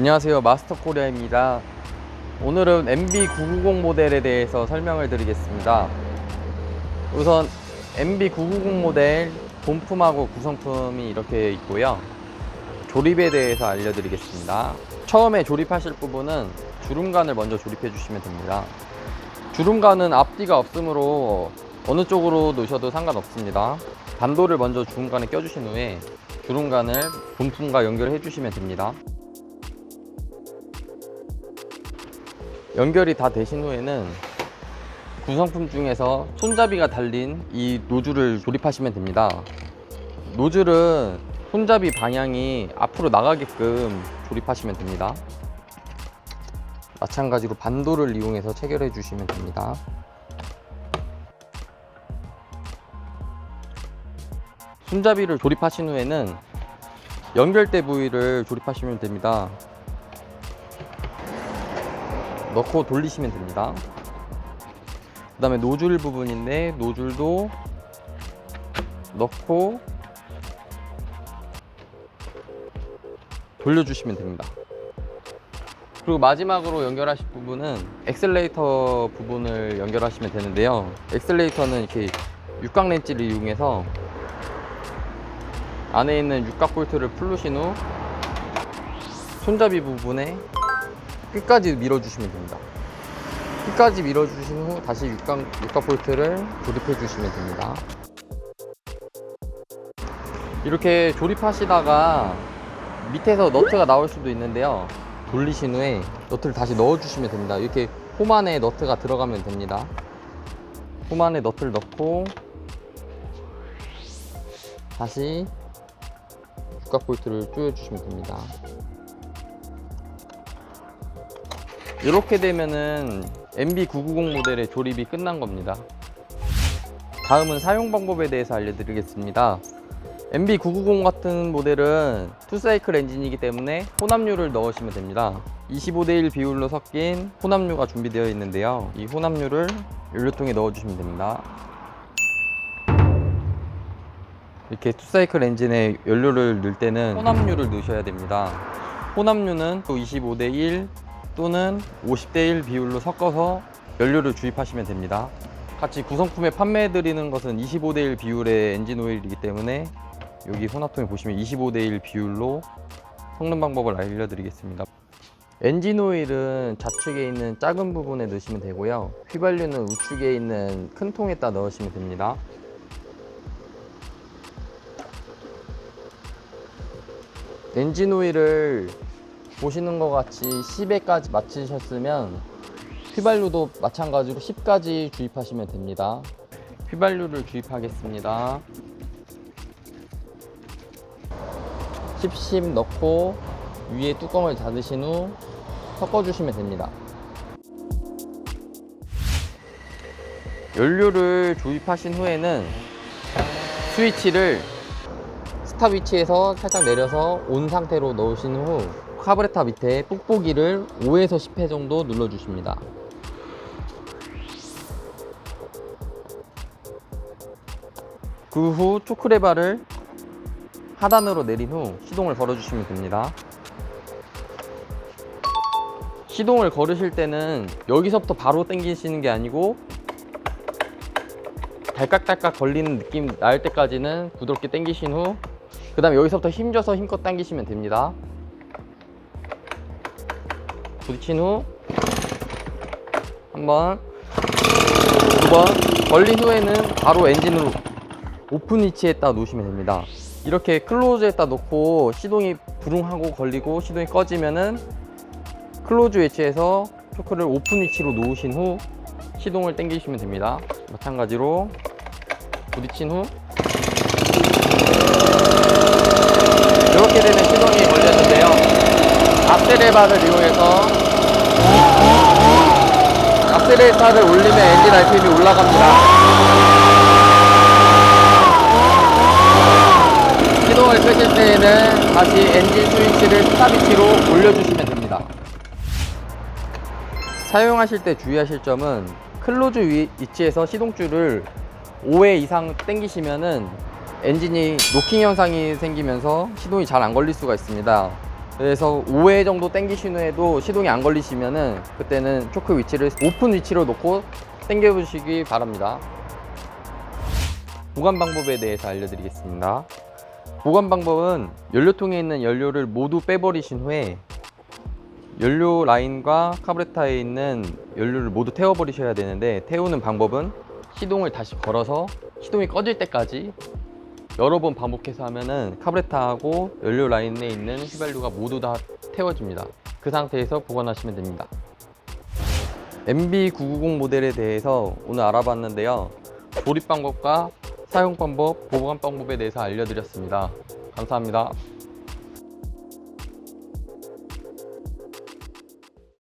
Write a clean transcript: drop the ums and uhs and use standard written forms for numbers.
안녕하세요, 마스터코리아입니다. 오늘은 MB990 모델에 대해서 설명을 드리겠습니다. 우선 MB990 모델 본품하고 구성품이 이렇게 있고요. 조립에 대해서 알려드리겠습니다. 처음에 조립하실 부분은 주름관을 먼저 조립해 주시면 됩니다. 주름관은 앞뒤가 없으므로 어느 쪽으로 놓으셔도 상관없습니다. 반도를 먼저 주름관에 껴주신 후에 주름관을 본품과 연결해 주시면 됩니다. 연결이 다 되신 후에는 구성품 중에서 손잡이가 달린 이 노즐을 조립하시면 됩니다. 노즐은 손잡이 방향이 앞으로 나가게끔 조립하시면 됩니다. 마찬가지로 반도를 이용해서 체결해 주시면 됩니다. 손잡이를 조립하신 후에는 연결대 부위를 조립하시면 됩니다. 넣고 돌리시면 됩니다. 그 다음에 노즐 부분인데 노즐도 넣고 돌려주시면 됩니다. 그리고 마지막으로 연결하실 부분은 엑셀레이터 부분을 연결하시면 되는데요. 엑셀레이터는 이렇게 육각 렌치를 이용해서 안에 있는 육각 볼트를 풀르신 후 손잡이 부분에 끝까지 밀어주시면 됩니다. 끝까지 밀어주신 후 다시 육각 볼트를 조립해 주시면 됩니다. 이렇게 조립하시다가 밑에서 너트가 나올 수도 있는데요. 돌리신 후에 너트를 다시 넣어주시면 됩니다. 이렇게 홈 안에 너트가 들어가면 됩니다. 홈 안에 너트를 넣고 다시 육각 볼트를 조여주시면 됩니다. 이렇게 되면은 MB990 모델의 조립이 끝난 겁니다. 다음은 사용 방법에 대해서 알려드리겠습니다. MB990 같은 모델은 투사이클 엔진이기 때문에 혼합유를 넣으시면 됩니다. 25:1 비율로 섞인 혼합유가 준비되어 있는데요. 이 혼합유를 연료통에 넣어주시면 됩니다. 이렇게 투사이클 엔진에 연료를 넣을 때는 혼합유를 넣으셔야 됩니다. 혼합유는 또 25:1 또는 50:1 비율로 섞어서 연료를 주입하시면 됩니다. 같이 구성품에 판매해드리는 것은 25:1 비율의 엔진 오일이기 때문에 여기 혼합통에 보시면 25:1 비율로 섞는 방법을 알려드리겠습니다. 엔진 오일은 좌측에 있는 작은 부분에 넣으시면 되고요. 휘발유는 우측에 있는 큰 통에다 넣으시면 됩니다. 엔진 오일을 보시는 것 같이 10회까지 마치셨으면 휘발유도 마찬가지로 10까지 주입하시면 됩니다. 휘발유를 주입하겠습니다. 10 넣고 위에 뚜껑을 닫으신 후 섞어주시면 됩니다. 연료를 주입하신 후에는 스위치를 스탑 위치에서 살짝 내려서 온 상태로 넣으신 후 카브레터 밑에 뽁뽁이를 5에서 10회 정도 눌러주십니다. 그 후 초크레바를 하단으로 내린 후 시동을 걸어주시면 됩니다. 시동을 걸으실 때는 여기서부터 바로 당기시는 게 아니고 달깍달깍 걸리는 느낌 날 때까지는 부드럽게 당기신 후 그 다음에 여기서부터 힘줘서 힘껏 당기시면 됩니다. 부딪힌 후 한 번, 두 번 걸린 후에는 바로 엔진으로 오픈 위치에다 놓으시면 됩니다. 이렇게 클로즈에다 놓고 시동이 부릉하고 걸리고 시동이 꺼지면은 클로즈 위치에서 초크를 오픈 위치로 놓으신 후 시동을 당기시면 됩니다. 마찬가지로 부딪힌 후 이렇게 되면 시동이 걸렸는데요. 악셀레바를 이용해서 악셀레이터를 올리면 엔진 RPM이 올라갑니다. 시동을 끄실 때에는 다시 엔진 스위치를 스탑 위치로 올려주시면 됩니다. 사용하실 때 주의하실 점은 클로즈 위치에서 시동줄을 5회 이상 당기시면은 엔진이 노킹 현상이 생기면서 시동이 잘 안 걸릴 수가 있습니다. 그래서 5회 정도 당기신 후에도 시동이 안 걸리시면은 그때는 초크 위치를 오픈 위치로 놓고 당겨 보시기 바랍니다. 보관 방법에 대해서 알려드리겠습니다. 보관 방법은 연료통에 있는 연료를 모두 빼버리신 후에 연료 라인과 카브레타에 있는 연료를 모두 태워버리셔야 되는데, 태우는 방법은 시동을 다시 걸어서 시동이 꺼질 때까지 여러 번 반복해서 하면은 카브레타하고 연료 라인에 있는 휘발유가 모두 다 태워집니다. 그 상태에서 보관하시면 됩니다. MB990 모델에 대해서 오늘 알아봤는데요. 조립 방법과 사용 방법, 보관 방법에 대해서 알려드렸습니다. 감사합니다.